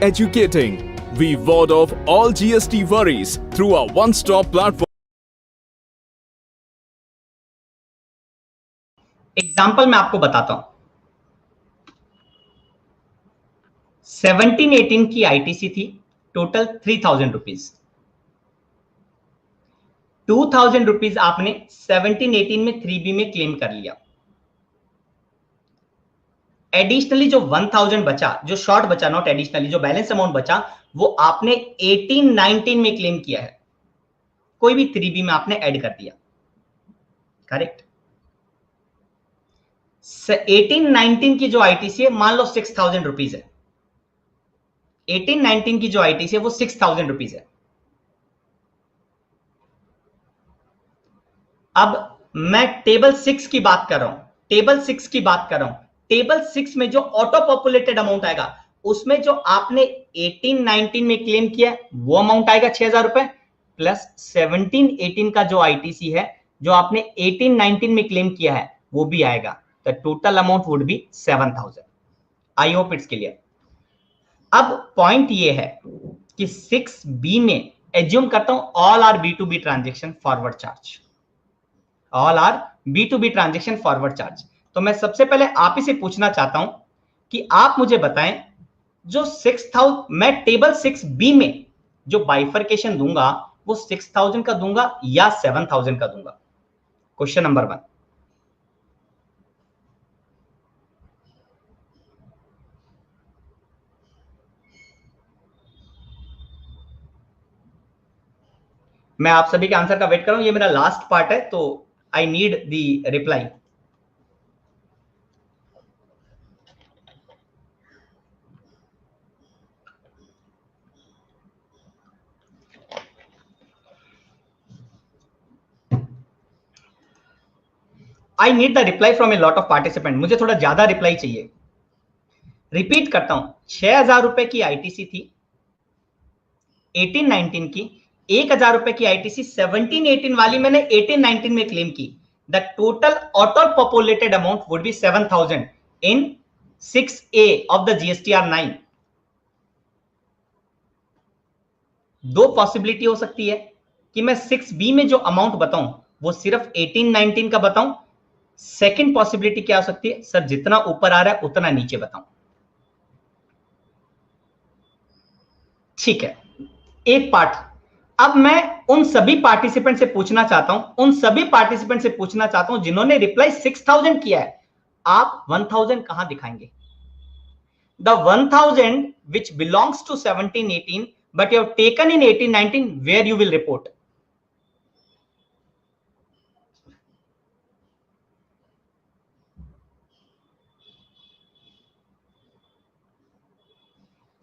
Educating. We ward off all GST worries through our one-stop platform. Example मैं आपको बताता हूं। 17-18 की आईटीसी थी, टोटल 3000 रुपीज। 2000 रुपीज आपने 17-18 में 3B में क्लेम कर लिया। एडिशनली जो 1000 बचा, जो शॉर्ट बचा, नॉट एडिशनली, जो बैलेंस अमाउंट बचा, वो आपने 18-19 में क्लेम किया है। कोई भी 3B में आपने ऐड कर दिया, करेक्ट। 18-19 की जो आईटीसी है, मान लो 6000 रुपीज है। 18-19 की जो आईटीसी है वो 6000 रुपीज है। अब मैं टेबल 6 की बात कर रहा हूं, टेबल 6 की बात कर रहा हूं। टेबल 6 में जो ऑटो पॉपुलेटेड अमाउंट आएगा, उसमें जो आपने 18-19 में क्लेम किया वो अमाउंट आएगा 6000 रुपए, प्लस 17-18 का जो आईटीसी है, जो आपने 18-19 में क्लेम किया है, वो भी आएगा। The total amount would be 7000। I hope it's clear. अब पॉइंट ये है कि 6B में एज्यूम करता हूं all are B2B transaction forward charge, all are B2B transaction forward charge. तो मैं सबसे पहले आप ही से पूछना चाहता हूं कि आप मुझे बताएं, जो 6000 मैं टेबल 6B में जो बाइफर्केशन दूंगा वो 6000 का दूंगा या 7000 का दूंगा? Question number 1। मैं आप सभी के आंसर का वेट कर रहा हूं, ये मेरा लास्ट पार्ट है, तो I need the reply. I need the reply from a lot of participant. मुझे थोड़ा ज्यादा रिप्लाई चाहिए। रिपीट करता हूं, 6000 रुपए की आईटीसी थी 18-19 की, 1000 रुपए की आईटीसी 17-18 वाली मैंने 18-19 में क्लेम की। The total auto populated amount would be 7000 in 6A of the GSTR 9। दो पॉसिबिलिटी हो सकती है कि मैं 6B में जो अमाउंट बताऊं वो सिर्फ 18-19 का बताऊं। सेकंड पॉसिबिलिटी क्या हो सकती है, सर जितना ऊपर आ रहा है उतना नीचे बताऊं। ठीक है, एक पार्ट। अब मैं उन सभी पार्टिसिपेंट से पूछना चाहता हूं, उन सभी पार्टिसिपेंट से पूछना चाहता हूं जिन्होंने रिप्लाई 6000 किया है, आप 1000 कहां दिखाएंगे? The 1000 which belongs to 17-18 but you have taken in 18-19, where you will report?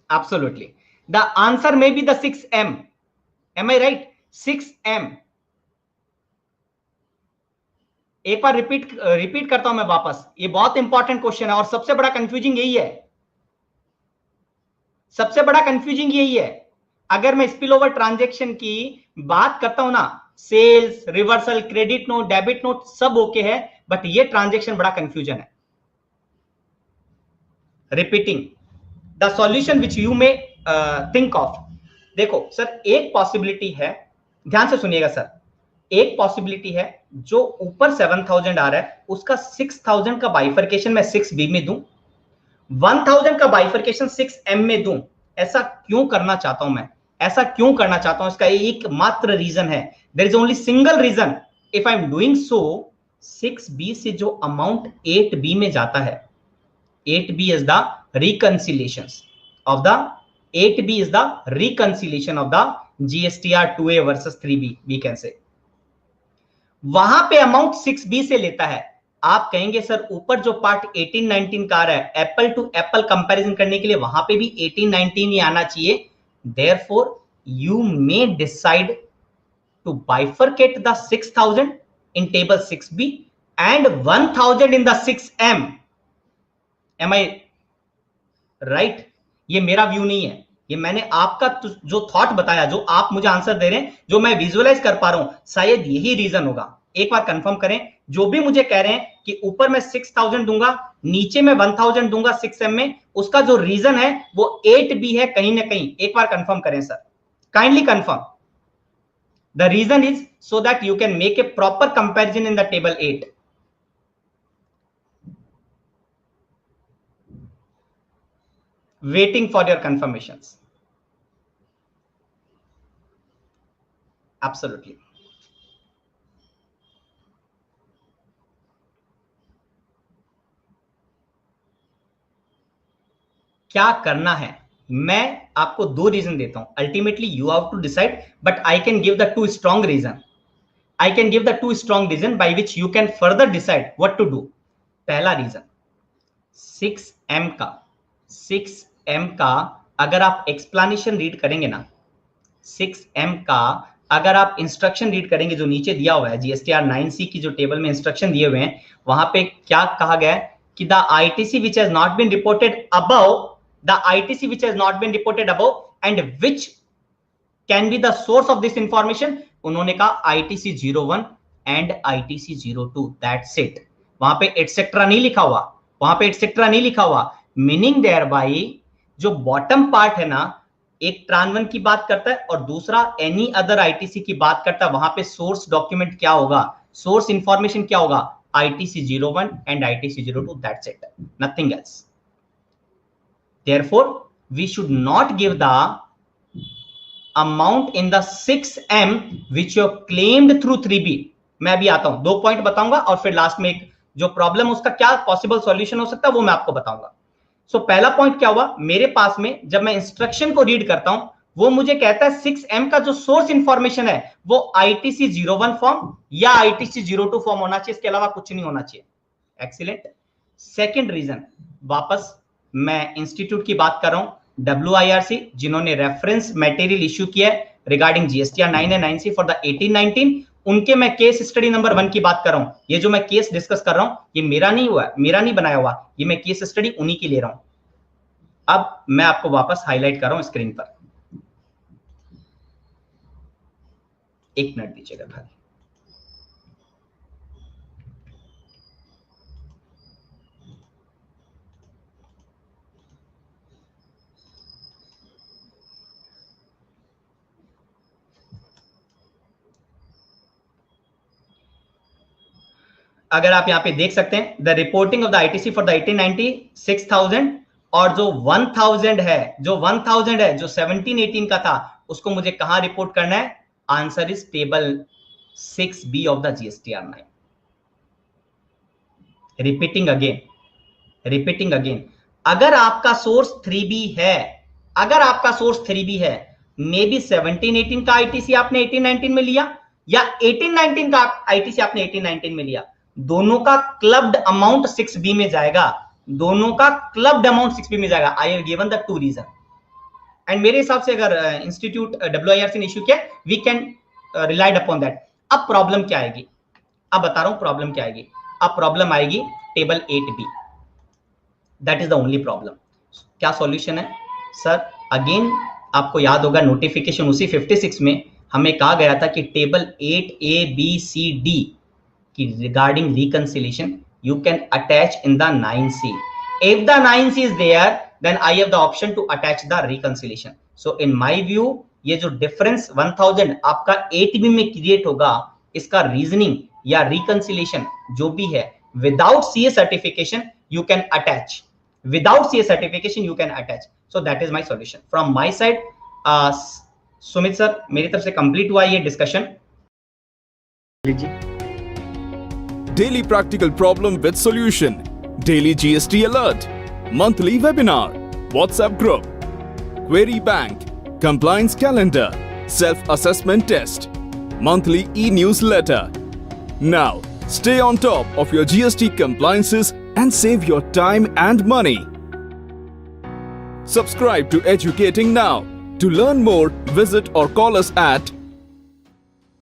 Absolutely. The answer may be the 6M. Am I right? 6M. एक बार रिपीट करता हूं मैं वापस, ये बहुत इंपॉर्टेंट क्वेश्चन है और सबसे बड़ा कंफ्यूजिंग यही है, सबसे बड़ा कंफ्यूजिंग यही है। अगर मैं स्पिल ओवर ट्रांजेक्शन की बात करता हूं ना, sales, reversal, credit note, debit note सब ओके है, बट ये ट्रांजेक्शन बड़ा कंफ्यूजन है। Repeating the solution which you may think of. देखो सर, एक पॉसिबिलिटी है, ध्यान से सुनिएगा सर, एक पॉसिबिलिटी है जो ऊपर 7000 आ रहा है उसका 6000 का बाइफर्केशन मैं 6B में दूं, 1000 का बाइफर्केशन 6M में दूं। ऐसा क्यों करना चाहता हूं मैं, ऐसा क्यों करना चाहता हूं? इसका एक मात्र रीजन है, there is only single reason. If I am doing so, 6B से जो अमाउंट 8B में जाता है, 8B is the reconciliation of the 8B is the reconciliation of the GSTR 2A versus 3B, we can say। वहां पे amount 6B से लेता है। आप कहेंगे सर ऊपर जो पार्ट 18-19 का आ रहा है, एप्पल टू एप्पल कंपैरिजन करने के लिए वहां पे भी 18-19 ही आना चाहिए। Therefore you may decide to bifurcate the 6000 in table 6B and 1000 in the 6M। Am I right? ये मेरा व्यू नहीं है, ये मैंने आपका जो थॉट बताया, जो आप मुझे आंसर दे रहे हैं, जो मैं विजुअलाइज कर पा रहा हूं, शायद यही रीजन होगा। एक बार कंफर्म करें, जो भी मुझे कह रहे हैं कि ऊपर मैं 6000 दूंगा, नीचे मैं 1000 दूंगा 6M में, उसका जो रीजन है वो 8B है कहीं ना कहीं। एक बार कंफर्म करें sir, kindly confirm. The reason is so that you can make a proper comparison in the table 8। waiting for your confirmations. Absolutely. क्या करना है, मैं आपको दो रीजन देता हूं। Ultimately you have to decide, but I can give the two strong reason. I can give the two strong reason by which you can further decide what to do. पहला reason, 6M का अगर आप explanation read करेंगे ना, 6M का अगर आप instruction read करेंगे जो नीचे दिया हुआ है, GSTR 9C की जो टेबल में इंस्ट्रक्शन दिए हुए हैं, वहां पे क्या कहा गया है कि the ITC which has not been reported above, the ITC which has not been reported above and which can be the source of this information, उन्होंने कहा ITC 01 and ITC 02, that's it। वहां पे एटसेट्रा नहीं लिखा हुआ, वहां पे etcetera नहीं लिखा हुआ। मीनिंग देयर बाय जो बॉटम पार्ट है ना, एक ट्रान 1 की बात करता है और दूसरा एनी अदर आईटीसी की बात करता है। वहां पे सोर्स डॉक्यूमेंट क्या होगा, सोर्स इंफॉर्मेशन क्या होगा, ITC 01 and ITC 02, that's it, nothing else। Therefore we should not give the amount in the 6M which you have claimed through 3B। मैं अभी आता हूं, दो पॉइंट बताऊंगा और फिर लास्ट में एक जो प्रॉब्लम उसका क्या पॉसिबल सॉल्यूशन हो सकता है वो मैं आपको बताऊंगा। सो पहला पॉइंट क्या हुआ, मेरे पास में जब मैं इंस्ट्रक्शन को रीड करता हूं वो मुझे कहता है 6M का जो सोर्स इंफॉर्मेशन है वो ITC 01 फॉर्म या ITC 02 फॉर्म होना चाहिए, इसके अलावा कुछ नहीं होना चाहिए। एक्सीलेंट। सेकंड रीजन, वापस मैं इंस्टीट्यूट की बात कर रहा हूं, WIRC जिन्होंने रेफरेंस मटेरियल इश्यू किया है regarding GSTR 9 and 9C for the 18-19, उनके मैं केस स्टडी नंबर 1 की बात कर रहा हूं। ये जो मैं केस डिस्कस कर रहा हूं ये मेरा नहीं हुआ, मेरा नहीं बनाया हुआ, ये मैं केस स्टडी उन्हीं की ले रहा हूं। अब मैं आपको वापस हाईलाइट कर रहा हूं स्क्रीन पर, एक मिनट दीजिएगा खाली। अगर आप यहां पे देख सकते हैं the reporting of the ITC for the 18-19 6000 और जो 1000 है, जो 1000 है जो 17-18 का था उसको मुझे कहां रिपोर्ट करना है, answer is table 6B of the GSTR 9। Repeating again, अगर आपका सोर्स 3B है, अगर आपका सोर्स 3B है, मे बी 17-18 का ITC आपने 18-19 में लिया या 18-19 का ITC आपने 18-19 में लिया, दोनों का क्लब्ड अमाउंट 6B में जाएगा, दोनों का क्लब्ड अमाउंट 6B में जाएगा। I have given the two reason and मेरे हिसाब से अगर इंस्टीट्यूट WIRC ने इश्यू किया, we can relied upon that. अब प्रॉब्लम क्या आएगी, अब बता रहा हूं प्रॉब्लम क्या आएगी। अब प्रॉब्लम आएगी table 8B, that is the only problem. क्या सॉल्यूशन है सर? अगेन आपको याद होगा नोटिफिकेशन उसी 56 में हमें कहा गया था कि टेबल 8A-B-C-D की regarding reconciliation you can attach in the 9C। if the 9C is there then I have the option to attach the reconciliation। so in my view ये जो डिफरेंस 1000 आपका 8B में क्रिएट होगा, इसका reasoning या reconciliation जो भी है, without CA certification you can attach, without CA certification you can attach. So that is my solution from my side. Sumit sir मेरी तरफ से कंप्लीट हुआ ये discussion. Daily practical problem with solution, daily GST alert, monthly webinar, WhatsApp group, query bank, compliance calendar, self-assessment test, monthly e-newsletter. Now, stay on top of your GST compliances and save your time and money. Subscribe to Educating Now. To learn more, visit or call us at